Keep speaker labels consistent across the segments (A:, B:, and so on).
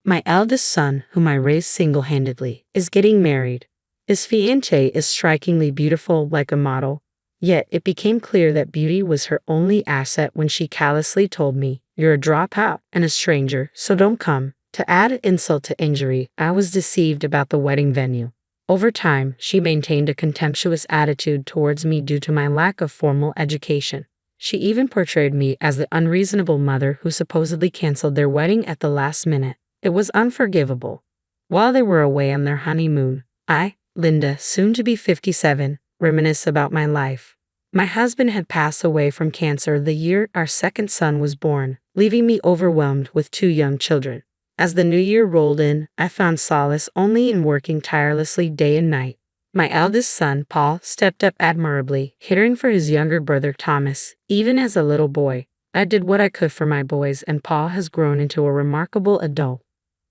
A: My eldest son, whom I raised single-handedly, is getting married. His fiancée is strikingly beautiful like a model, yet it became clear that beauty was her only asset when she callously told me, "You're a dropout and a stranger, so don't come." To add insult to injury, I was deceived about the wedding venue. Over time, she maintained a contemptuous attitude towards me due to my lack of formal education. She even portrayed me as the unreasonable mother who supposedly canceled their wedding at the last minute. It was unforgivable. While they were away on their honeymoon, I, Linda, soon to be 57, reminisce about my life. My husband had passed away from cancer the year our second son was born, leaving me overwhelmed with two young children. As the new year rolled in, I found solace only in working tirelessly day and night. My eldest son, Paul, stepped up admirably, caring for his younger brother Thomas, even as a little boy. I did what I could for my boys, and Paul has grown into a remarkable adult.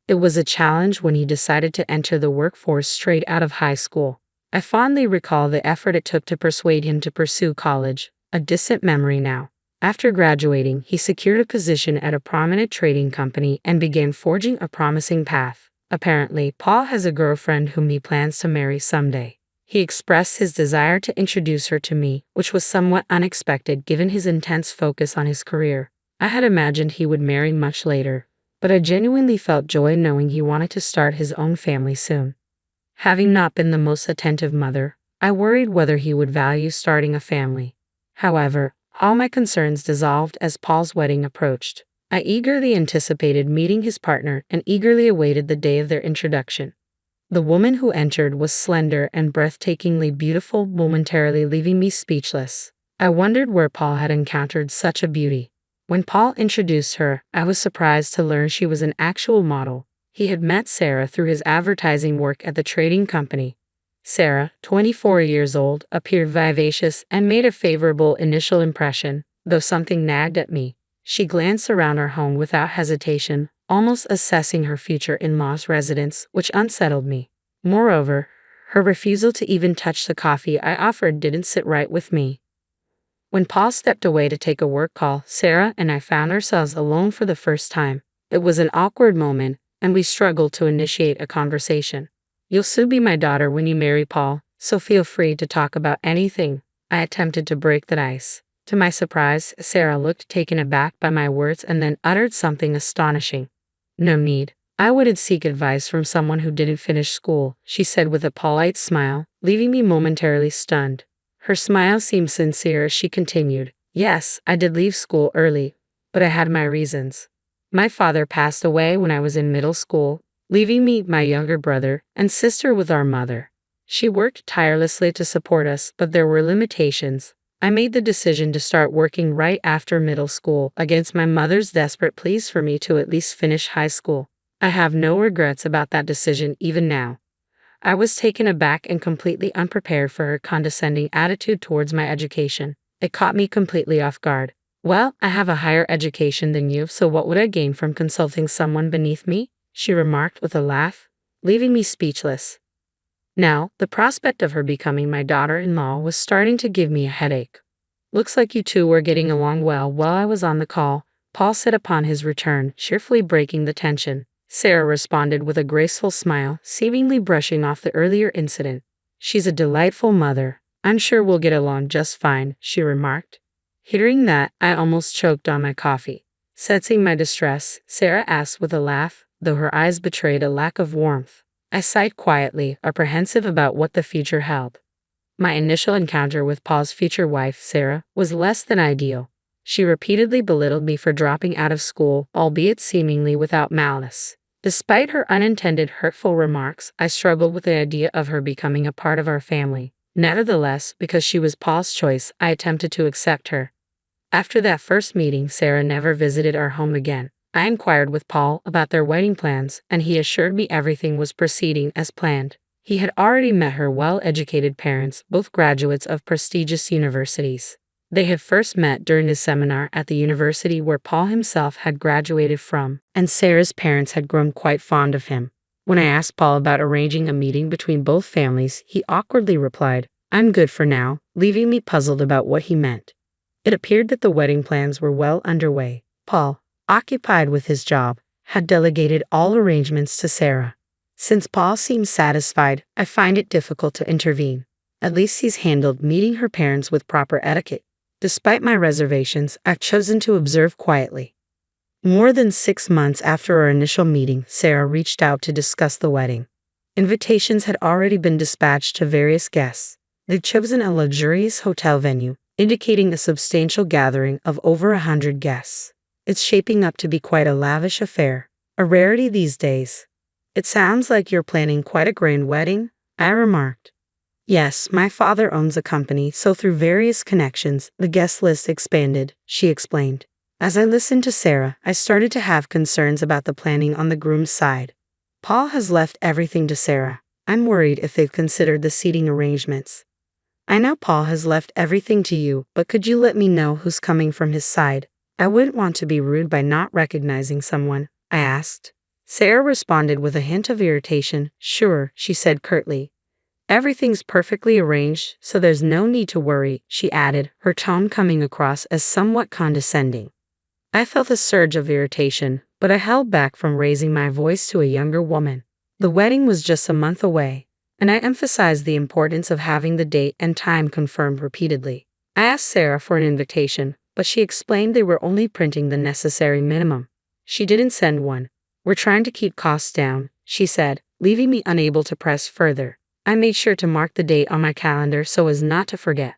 A: It was a challenge when he decided to enter the workforce straight out of high school. I fondly recall the effort it took to persuade him to pursue college, a distant memory now. After graduating, he secured a position at a prominent trading company and began forging a promising path. Apparently, Paul has a girlfriend whom he plans to marry someday. He expressed his desire to introduce her to me, which was somewhat unexpected given his intense focus on his career. I had imagined he would marry much later, but I genuinely felt joy knowing he wanted to start his own family soon. Having not been the most attentive mother, I worried whether he would value starting a family. However, all my concerns dissolved as Paul's wedding approached. I eagerly anticipated meeting his partner and eagerly awaited the day of their introduction. The woman who entered was slender and breathtakingly beautiful, momentarily leaving me speechless. I wondered where Paul had encountered such a beauty. When Paul introduced her, I was surprised to learn she was an actual model. He had met Sarah through his advertising work at the trading company. Sarah, 24 years old, appeared vivacious and made a favorable initial impression, though something nagged at me. She glanced around our home without hesitation, almost assessing her future in-law's residence, which unsettled me. Moreover, her refusal to even touch the coffee I offered didn't sit right with me. When Paul stepped away to take a work call, Sarah and I found ourselves alone for the first time. It was an awkward moment, and we struggled to initiate a conversation. "You'll soon be my daughter when you marry Paul, so feel free to talk about anything." I attempted to break the ice. To my surprise, Sarah looked taken aback by my words and then uttered something astonishing. "No need. I wouldn't seek advice from someone who didn't finish school," she said with a polite smile, leaving me momentarily stunned. Her smile seemed sincere as she continued, "Yes, I did leave school early, but I had my reasons. My father passed away when I was in middle school, leaving me, my younger brother, and sister with our mother. She worked tirelessly to support us, but there were limitations. I made the decision to start working right after middle school, against my mother's desperate pleas for me to at least finish high school. I have no regrets about that decision even now." I was taken aback and completely unprepared for her condescending attitude towards my education. It caught me completely off guard. "Well, I have a higher education than you, so what would I gain from consulting someone beneath me?" she remarked with a laugh, leaving me speechless. Now, the prospect of her becoming my daughter-in-law was starting to give me a headache. "Looks like you two were getting along well while I was on the call," Paul said upon his return, cheerfully breaking the tension. Sarah responded with a graceful smile, seemingly brushing off the earlier incident. "She's a delightful mother. I'm sure we'll get along just fine," she remarked. Hearing that, I almost choked on my coffee. Sensing my distress, Sarah asked with a laugh, though her eyes betrayed a lack of warmth. I sighed quietly, apprehensive about what the future held. My initial encounter with Paul's future wife, Sarah, was less than ideal. She repeatedly belittled me for dropping out of school, albeit seemingly without malice. Despite her unintended hurtful remarks, I struggled with the idea of her becoming a part of our family. Nevertheless, because she was Paul's choice, I attempted to accept her. After that first meeting, Sarah never visited our home again. I inquired with Paul about their wedding plans, and he assured me everything was proceeding as planned. He had already met her well-educated parents, both graduates of prestigious universities. They had first met during a seminar at the university where Paul himself had graduated from, and Sarah's parents had grown quite fond of him. When I asked Paul about arranging a meeting between both families, he awkwardly replied, "I'm good for now," leaving me puzzled about what he meant. It appeared that the wedding plans were well underway. Paul, occupied with his job, had delegated all arrangements to Sarah. Since Paul seemed satisfied, I find it difficult to intervene. At least he's handled meeting her parents with proper etiquette. Despite my reservations, I've chosen to observe quietly. More than 6 months after our initial meeting, Sarah reached out to discuss the wedding. Invitations had already been dispatched to various guests. They'd chosen a luxurious hotel venue, indicating a substantial gathering of over 100 guests. It's shaping up to be quite a lavish affair, a rarity these days. It sounds like you're planning quite a grand wedding, I remarked. Yes, my father owns a company, so through various connections, the guest list expanded, she explained. As I listened to Sarah, I started to have concerns about the planning on the groom's side. Paul has left everything to Sarah. I'm worried if they've considered the seating arrangements. I know Paul has left everything to you, but could you let me know who's coming from his side? I wouldn't want to be rude by not recognizing someone, I asked. Sarah responded with a hint of irritation. Sure, she said curtly. Everything's perfectly arranged, so there's no need to worry, she added, her tone coming across as somewhat condescending. I felt a surge of irritation, but I held back from raising my voice to a younger woman. The wedding was just a month away, and I emphasized the importance of having the date and time confirmed repeatedly. I asked Sarah for an invitation, but she explained they were only printing the necessary minimum. She didn't send one. We're trying to keep costs down, she said, leaving me unable to press further. I made sure to mark the date on my calendar so as not to forget.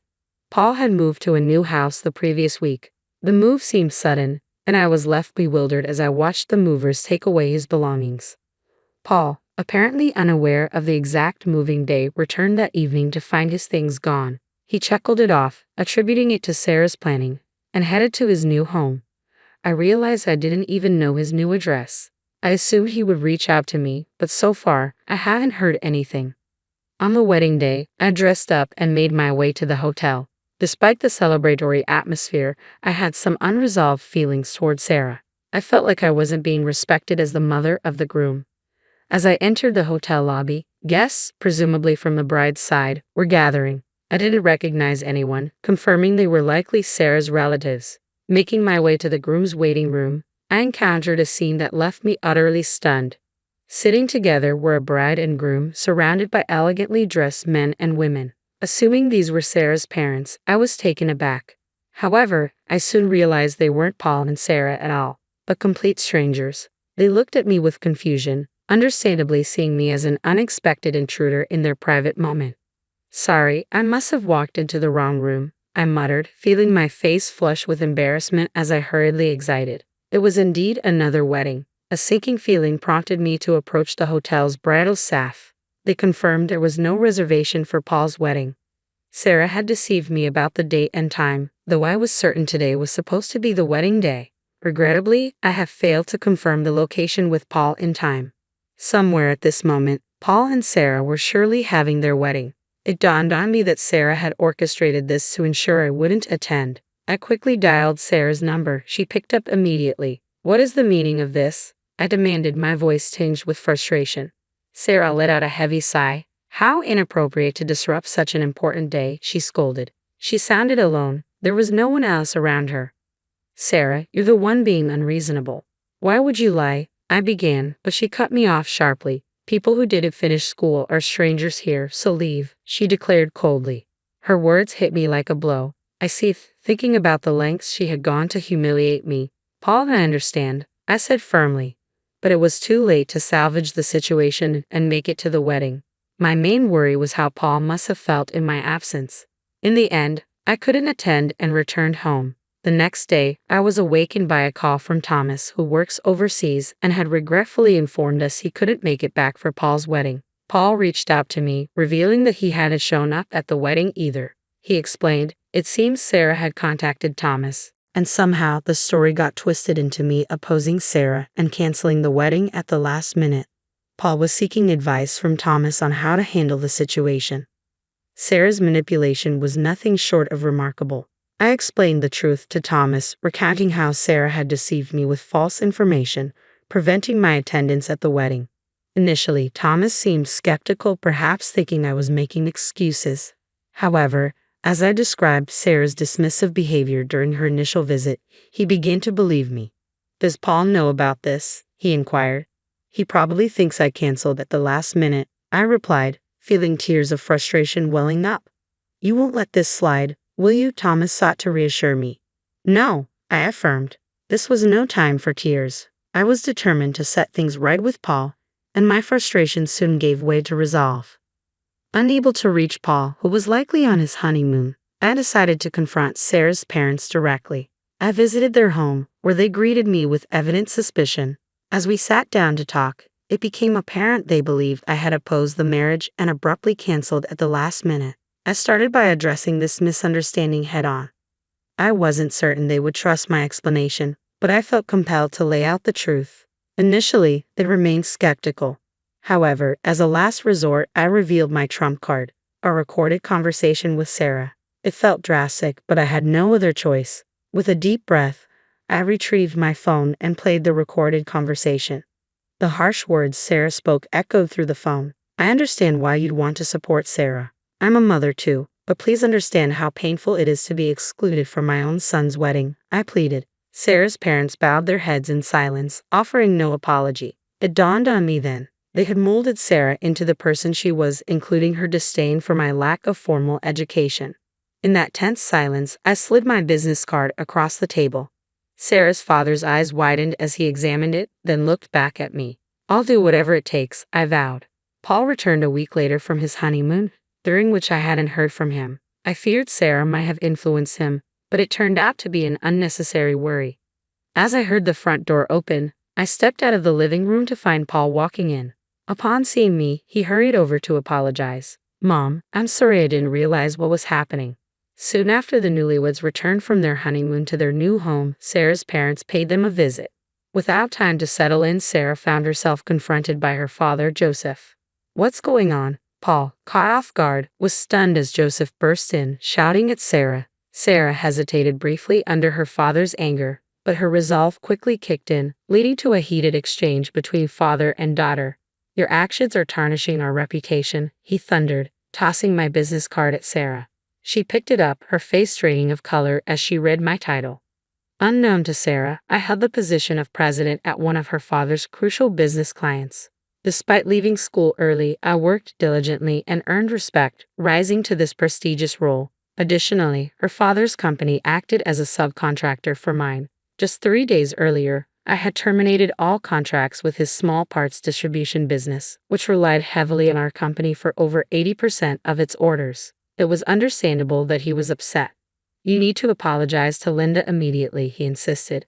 A: Paul had moved to a new house the previous week. The move seemed sudden, and I was left bewildered as I watched the movers take away his belongings. Paul, apparently unaware of the exact moving day, returned that evening to find his things gone. He chuckled it off, attributing it to Sarah's planning, and headed to his new home. I realized I didn't even know his new address. I assumed he would reach out to me, but so far, I haven't heard anything. On the wedding day, I dressed up and made my way to the hotel. Despite the celebratory atmosphere, I had some unresolved feelings toward Sarah. I felt like I wasn't being respected as the mother of the groom. As I entered the hotel lobby, guests, presumably from the bride's side, were gathering. I didn't recognize anyone, confirming they were likely Sarah's relatives. Making my way to the groom's waiting room, I encountered a scene that left me utterly stunned. Sitting together were a bride and groom surrounded by elegantly dressed men and women. Assuming these were Sarah's parents, I was taken aback. However, I soon realized they weren't Paul and Sarah at all, but complete strangers. They looked at me with confusion, understandably seeing me as an unexpected intruder in their private moment. Sorry, I must have walked into the wrong room, I muttered, feeling my face flush with embarrassment as I hurriedly exited. It was indeed another wedding. A sinking feeling prompted me to approach the hotel's bridal staff. They confirmed there was no reservation for Paul's wedding. Sarah had deceived me about the date and time, though I was certain today was supposed to be the wedding day. Regrettably, I have failed to confirm the location with Paul in time. Somewhere at this moment, Paul and Sarah were surely having their wedding. It dawned on me that Sarah had orchestrated this to ensure I wouldn't attend. I quickly dialed Sarah's number. She picked up immediately. What is the meaning of this? I demanded, my voice tinged with frustration. Sarah let out a heavy sigh. How inappropriate to disrupt such an important day, she scolded. She sounded alone. There was no one else around her. Sarah, you're the one being unreasonable. Why would you lie? I began, but she cut me off sharply. People who didn't finish school are strangers here, so leave, she declared coldly. Her words hit me like a blow. I ceased, thinking about the lengths she had gone to humiliate me. Paul, I understand, I said firmly. But it was too late to salvage the situation and make it to the wedding. My main worry was how Paul must have felt in my absence. In the end, I couldn't attend and returned home. The next day, I was awakened by a call from Thomas, who works overseas and had regretfully informed us he couldn't make it back for Paul's wedding. Paul reached out to me, revealing that he hadn't shown up at the wedding either. He explained, it seems Sarah had contacted Thomas, and somehow the story got twisted into me opposing Sarah and canceling the wedding at the last minute. Paul was seeking advice from Thomas on how to handle the situation. Sarah's manipulation was nothing short of remarkable. I explained the truth to Thomas, recounting how Sarah had deceived me with false information, preventing my attendance at the wedding. Initially, Thomas seemed skeptical, perhaps thinking I was making excuses. However, as I described Sarah's dismissive behavior during her initial visit, he began to believe me. Does Paul know about this? he inquired. He probably thinks I canceled at the last minute, I replied, feeling tears of frustration welling up. You won't let this slide, will you? Thomas sought to reassure me. No, I affirmed. This was no time for tears. I was determined to set things right with Paul, and my frustration soon gave way to resolve. Unable to reach Paul, who was likely on his honeymoon, I decided to confront Sarah's parents directly. I visited their home, where they greeted me with evident suspicion. As we sat down to talk, it became apparent they believed I had opposed the marriage and abruptly canceled at the last minute. I started by addressing this misunderstanding head-on. I wasn't certain they would trust my explanation, but I felt compelled to lay out the truth. Initially, they remained skeptical. However, as a last resort, I revealed my trump card, a recorded conversation with Sarah. It felt drastic, but I had no other choice. With a deep breath, I retrieved my phone and played the recorded conversation. The harsh words Sarah spoke echoed through the phone. I understand why you'd want to support Sarah. I'm a mother too, but please understand how painful it is to be excluded from my own son's wedding, I pleaded. Sarah's parents bowed their heads in silence, offering no apology. It dawned on me then. They had molded Sarah into the person she was, including her disdain for my lack of formal education. In that tense silence, I slid my business card across the table. Sarah's father's eyes widened as he examined it, then looked back at me. I'll do whatever it takes, I vowed. Paul returned a week later from his honeymoon, during which I hadn't heard from him. I feared Sarah might have influenced him, but it turned out to be an unnecessary worry. As I heard the front door open, I stepped out of the living room to find Paul walking in. Upon seeing me, he hurried over to apologize. Mom, I'm sorry I didn't realize what was happening. Soon after the newlyweds returned from their honeymoon to their new home, Sarah's parents paid them a visit. Without time to settle in, Sarah found herself confronted by her father, Joseph. What's going on? Paul, caught off guard, was stunned as Joseph burst in, shouting at Sarah. Sarah hesitated briefly under her father's anger, but her resolve quickly kicked in, leading to a heated exchange between father and daughter. Your actions are tarnishing our reputation, he thundered, tossing my business card at Sarah. She picked it up, her face draining of color as she read my title. Unknown to Sarah, I held the position of president at one of her father's crucial business clients. Despite leaving school early, I worked diligently and earned respect, rising to this prestigious role. Additionally, her father's company acted as a subcontractor for mine. Just 3 days earlier, I had terminated all contracts with his small parts distribution business, which relied heavily on our company for over 80% of its orders. It was understandable that he was upset. You need to apologize to Linda immediately, he insisted.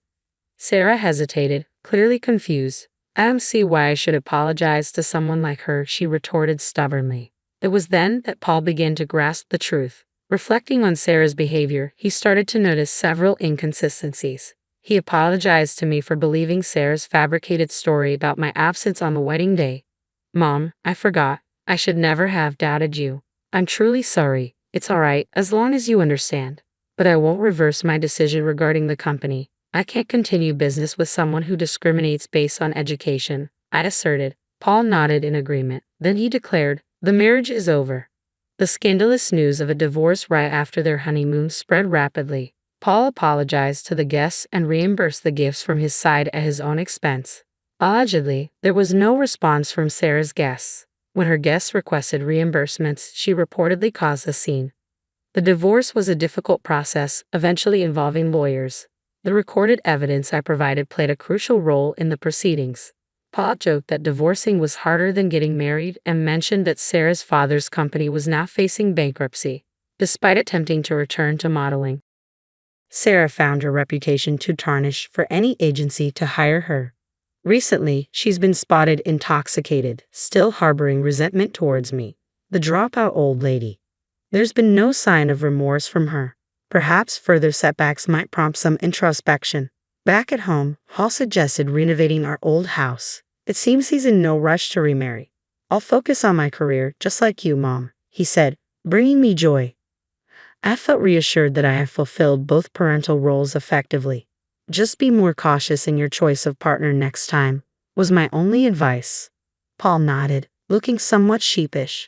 A: Sarah hesitated, clearly confused. I don't see why I should apologize to someone like her, she retorted stubbornly. It was then that Paul began to grasp the truth. Reflecting on Sarah's behavior, he started to notice several inconsistencies. He apologized to me for believing Sarah's fabricated story about my absence on the wedding day. Mom, I forgot. I should never have doubted you. I'm truly sorry. It's all right, as long as you understand. But I won't reverse my decision regarding the company. I can't continue business with someone who discriminates based on education, I asserted. Paul nodded in agreement. Then he declared, the marriage is over. The scandalous news of a divorce right after their honeymoon spread rapidly. Paul apologized to the guests and reimbursed the gifts from his side at his own expense. Allegedly, there was no response from Sarah's guests. When her guests requested reimbursements, she reportedly caused a scene. The divorce was a difficult process, eventually involving lawyers. The recorded evidence I provided played a crucial role in the proceedings. Paul joked that divorcing was harder than getting married and mentioned that Sarah's father's company was now facing bankruptcy, despite attempting to return to modeling. Sarah found her reputation too tarnished for any agency to hire her. Recently, she's been spotted intoxicated, still harboring resentment towards me. The dropout old lady. There's been no sign of remorse from her. Perhaps further setbacks might prompt some introspection. Back at home, Hall suggested renovating our old house. It seems he's in no rush to remarry. I'll focus on my career, just like you, Mom, he said, bringing me joy. I felt reassured that I have fulfilled both parental roles effectively. Just be more cautious in your choice of partner next time, was my only advice. Paul nodded, looking somewhat sheepish.